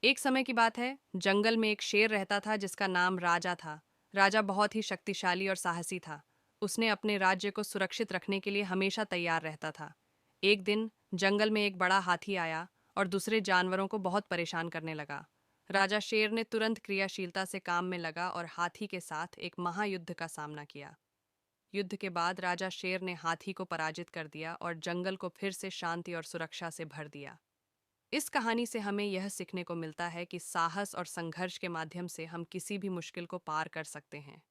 एक समय की बात है, जंगल में एक शेर रहता था जिसका नाम राजा था। राजा बहुत ही शक्तिशाली और साहसी था। उसने अपने राज्य को सुरक्षित रखने के लिए हमेशा तैयार रहता था। एक दिन जंगल में एक बड़ा हाथी आया और दूसरे जानवरों को बहुत परेशान करने लगा। राजा शेर ने तुरंत क्रियाशीलता से काम में लगा और हाथी के साथ एक महायुद्ध का सामना किया। युद्ध के बाद राजा शेर ने हाथी को पराजित कर दिया और जंगल को फिर से शांति और सुरक्षा से भर दिया। इस कहानी से हमें यह सीखने को मिलता है कि साहस और संघर्ष के माध्यम से हम किसी भी मुश्किल को पार कर सकते हैं।